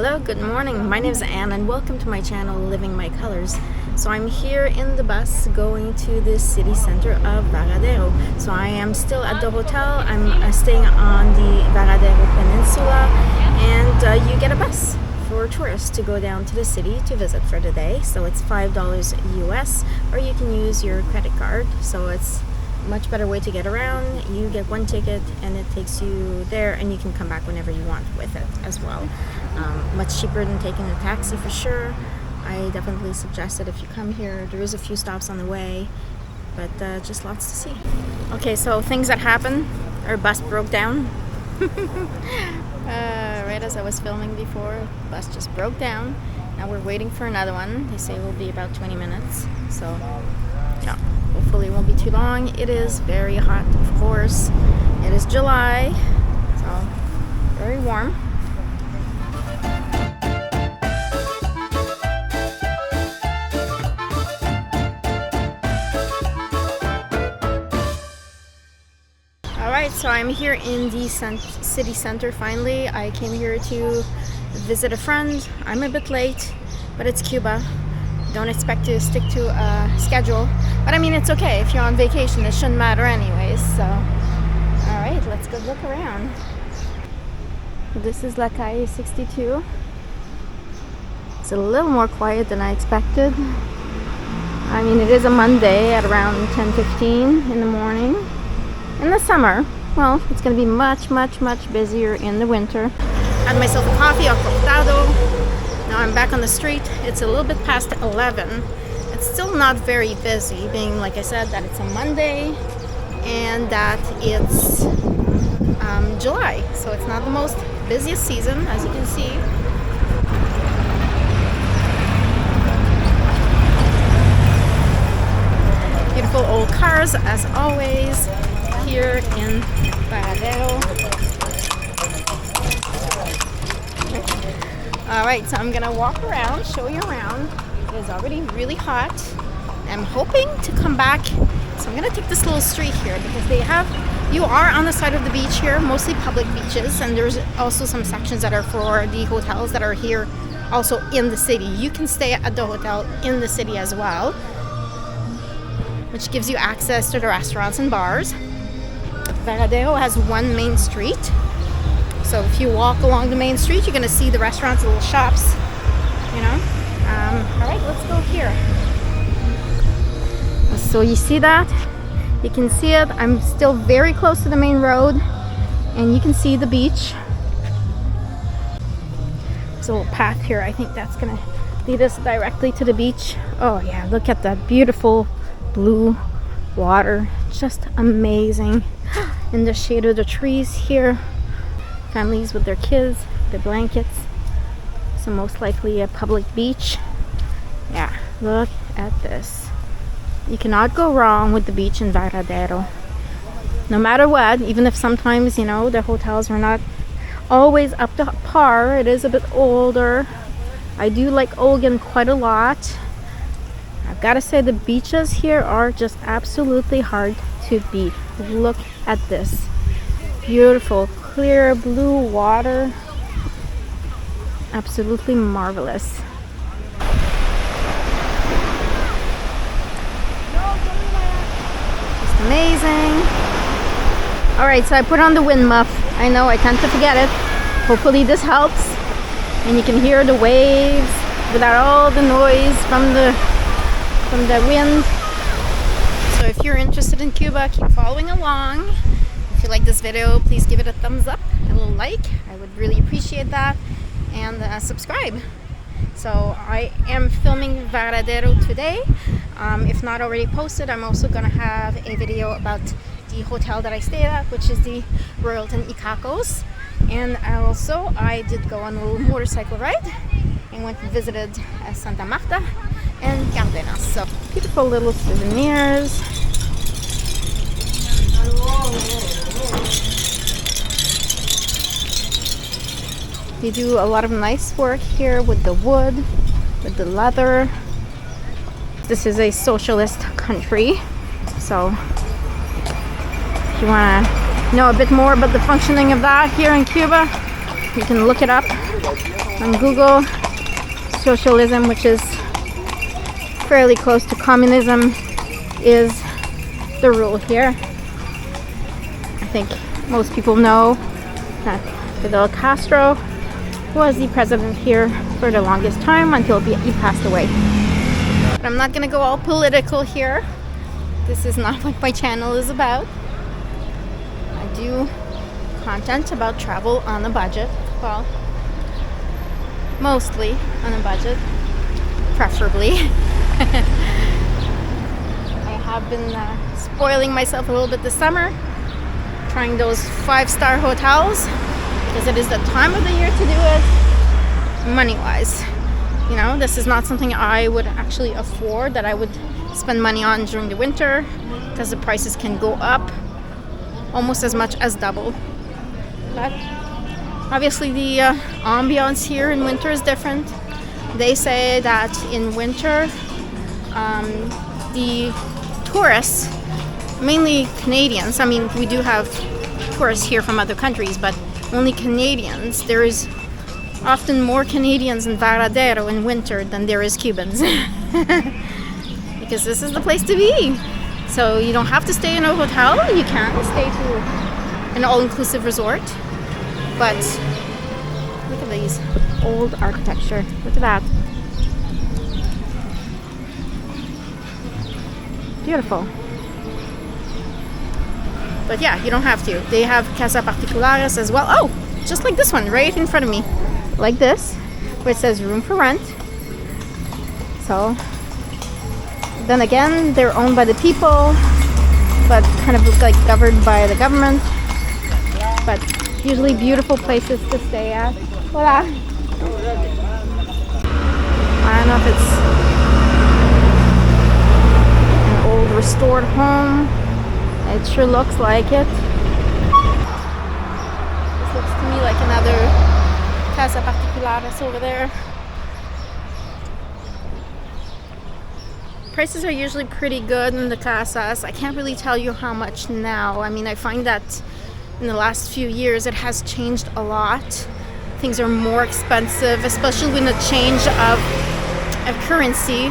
Hello, good morning. My name is Anne and welcome to my channel Living My Colors. So I'm here in the bus going to the city center of Varadero. So I am still at the hotel. I'm staying on the Varadero Peninsula, and you get a bus for tourists to go down to the city to visit for the day. So it's $5 US, or you can use your credit card. So it's much better way to get around. You get one ticket and it takes you there, and you can come back whenever you want with it as well. Much cheaper than taking a taxi for sure. I definitely suggest it if you come here. There is a few stops on the way, but just lots to see. Okay, so things that happened. Our bus broke down. Right as I was filming before, the bus just broke down. Now we're waiting for another one. They say it will be about 20 minutes. So yeah, hopefully it won't be too long. It is very hot, of course. It is July, so very warm. Alright, so I'm here in the city center finally. I came here to visit a friend. I'm a bit late, but it's Cuba. Don't expect to stick to a schedule. But I mean, it's okay. If you're on vacation, it shouldn't matter anyways. So, alright, let's go look around. This is La Calle 62. It's a little more quiet than I expected. I mean, it is a Monday at around 10:15 in the morning. In the summer, well, it's going to be much busier in the winter. Had myself a coffee, a cortado. Now I'm back on the street. It's a little bit past 11. It's still not very busy, being, like I said, that it's a Monday and that it's July. So it's not the most busiest season, as you can see. Beautiful old cars, as always, here in Varadero. Alright, so I'm gonna walk around, show you around. It is already really hot. I'm hoping to come back. So I'm gonna take this little street here because you are on the side of the beach here, mostly public beaches, and there's also some sections that are for the hotels that are here also in the city. You can stay at the hotel in the city as well, which gives you access to the restaurants and bars. Varadero has one main street. So if you walk along the main street, you're going to see the restaurants, the little shops, you know. All right, let's go here. So you see that? You can see it. I'm still very close to the main road, and you can see the beach. There's a little path here. I think that's going to lead us directly to the beach. Oh yeah, look at that beautiful blue water. Just amazing. In the shade of the trees here. Families with their kids, their blankets. So most likely a public beach. Yeah, look at this. You cannot go wrong with the beach in Varadero. No matter what, even if sometimes, you know, the hotels are not always up to par. It is a bit older. I do like Olgan quite a lot. I've got to say the beaches here are just absolutely hard to beat. Look at this. Beautiful, clear blue water. Absolutely marvelous. Just amazing. Alright, so I put on the wind muff. I know I tend to forget it. Hopefully this helps. And you can hear the waves without all the noise from the wind. So if you're interested in Cuba, keep following along. If you like this video, please give it a thumbs up, a little like. I would really appreciate that. And subscribe. So I am filming Varadero today. If not already posted, I'm also going to have a video about the hotel that I stayed at, which is the Royalton Icacos. And I did go on a little motorcycle ride and went and visited Santa Marta and Cardenas. So beautiful little souvenirs. They do a lot of nice work here with the wood, with the leather. This is a socialist country, so if you want to know a bit more about the functioning of that here in Cuba, you can look it up. on Google, socialism, which is fairly close to communism, is the rule here. I think most people know that Fidel Castro was the president here for the longest time until he passed away. But I'm not gonna go all political here. This is not what my channel is about. I do content about travel on a budget. Well, mostly on a budget, preferably. I have been spoiling myself a little bit this summer, trying those 5-star hotels, because it is the time of the year to do it, money-wise. You know, this is not something I would actually afford, that I would spend money on during the winter, because the prices can go up almost as much as double. But obviously the ambiance here in winter is different. They say that in winter, the tourists, mainly Canadians, I mean, we do have tourists here from other countries, but only Canadians. There is often more Canadians in Varadero in winter than there is Cubans. Because this is the place to be. So you don't have to stay in a hotel. You can stay to an all-inclusive resort. But look at these old architecture. Look at that. Beautiful. But yeah, you don't have to. They have casa particulares as well. Oh, just like this one right in front of me. Like this, where it says room for rent. So, then again, they're owned by the people, but kind of like governed by the government. But usually beautiful places to stay at. Voila. I don't know if it's an old restored home. It sure looks like it. This looks to me like another casa particulares over there. Prices are usually pretty good in the casas. I can't really tell you how much now. I mean, I find that in the last few years it has changed a lot. Things are more expensive, especially with the change of currency.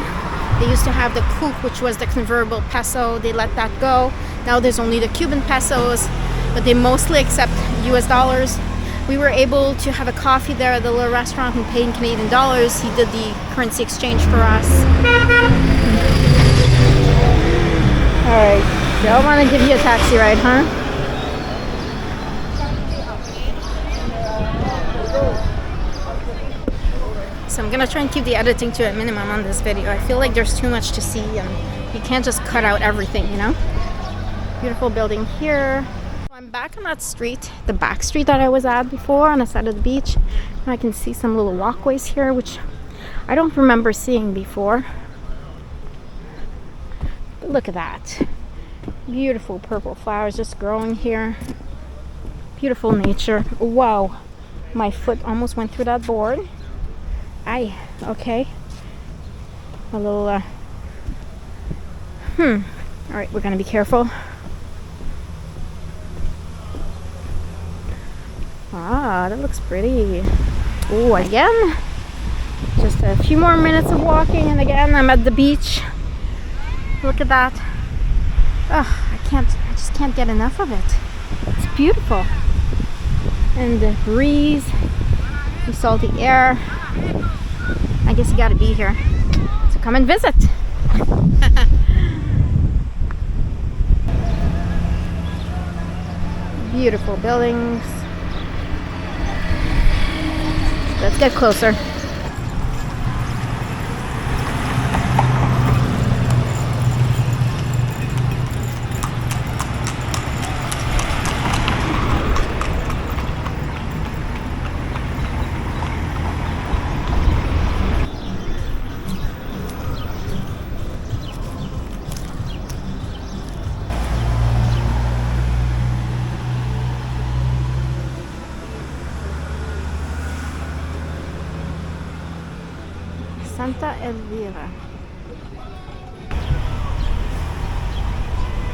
They used to have the CUC, which was the convertible peso. They let that go. Now there's only the Cuban pesos, but they mostly accept US dollars. We were able to have a coffee there at the little restaurant and pay in Canadian dollars. He did the currency exchange for us. Alright, don't want to give you a taxi ride, huh? So I'm gonna try and keep the editing to a minimum on this video. I feel like there's too much to see and you can't just cut out everything, you know? Beautiful building here. I'm back on that street, the back street that I was at before on the side of the beach. And I can see some little walkways here, which I don't remember seeing before. But look at that. Beautiful purple flowers just growing here. Beautiful nature. Wow, my foot almost went through that board. Aye, okay. A little, Alright, we're gonna be careful. Ah, that looks pretty. Oh, again. Just a few more minutes of walking and again I'm at the beach. Look at that. Oh, I just can't get enough of it. It's beautiful. And the breeze, the salty air. I guess you gotta be here. So come and visit. Beautiful buildings. Let's get closer. Santa Elvira.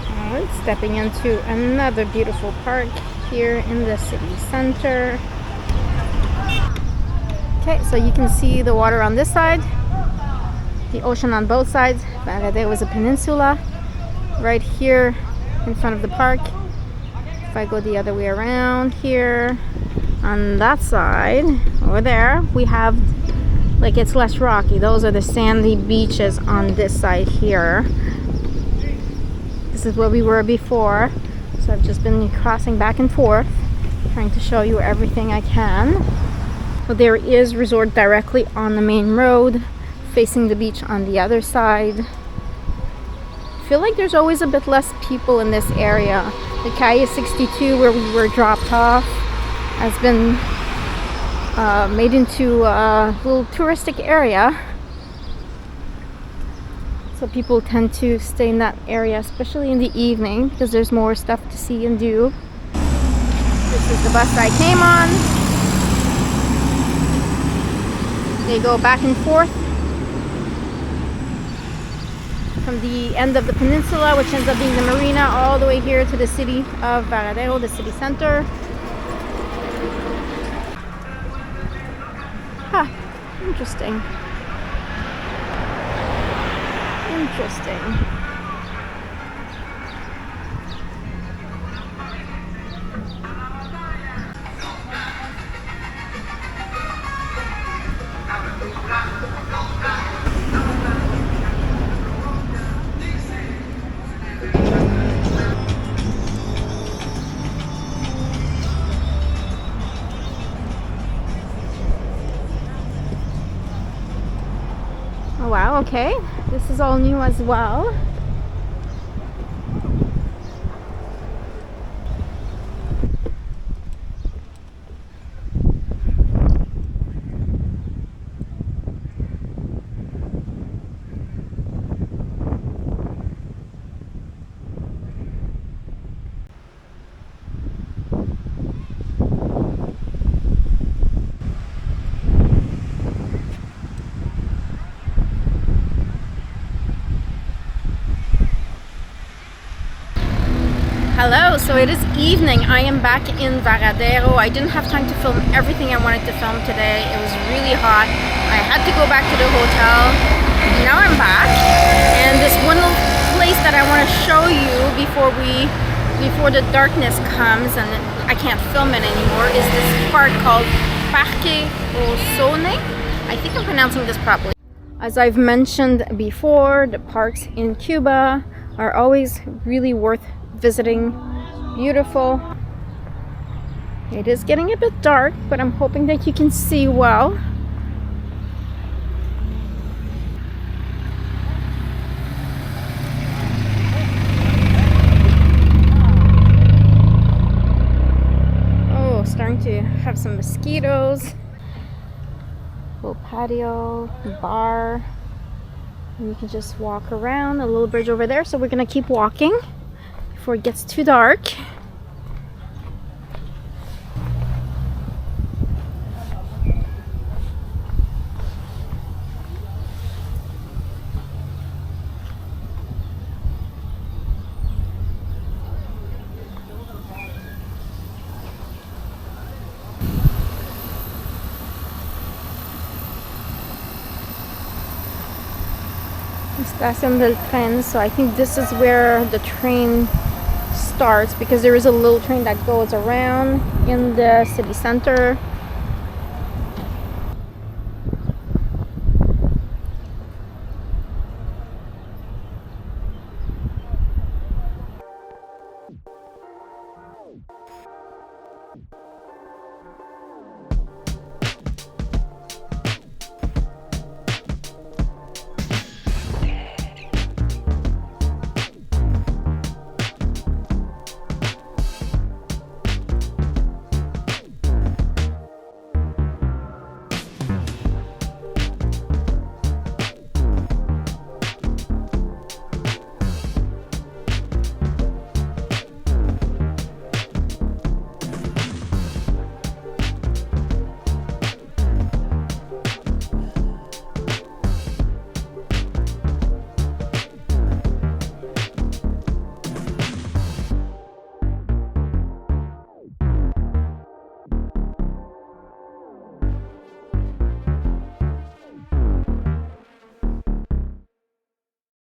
Alright, stepping into another beautiful park here in the city center. Okay, so you can see the water on this side, the ocean on both sides. Varadero is a peninsula right here in front of the park. If I go the other way around here, on that side, over there, we have, like, it's less rocky. Those are the sandy beaches on this side here. This is where we were before. So I've just been crossing back and forth, trying to show you everything I can. But there is resort directly on the main road, facing the beach on the other side. I feel like there's always a bit less people in this area. The Calle 62, where we were dropped off, has been made into a little touristic area. So people tend to stay in that area, especially in the evening, because there's more stuff to see and do. This is the bus I came on. They go back and forth from the end of the peninsula, which ends up being the marina, all the way here to the city of Varadero, the city center. Huh, interesting. Interesting. Oh wow, okay. This is all new as well. Hello, so it is evening. I am back in Varadero. I didn't have time to film everything I wanted to film today. It was really hot. I had to go back to the hotel. Now I'm back, and this one little place that I want to show you before the darkness comes and I can't film it anymore is this park called Parque Osone. I think I'm pronouncing this properly. As I've mentioned before, the parks in Cuba are always really worth visiting. Beautiful. It is getting a bit dark, but I'm hoping that you can see well. Oh, starting to have some mosquitoes. Little patio, bar, and you can just walk around. A little bridge over there, so we're gonna keep walking before it gets too dark. Estación del Tren, so I think this is where the train starts, because there is a little train that goes around in the city center.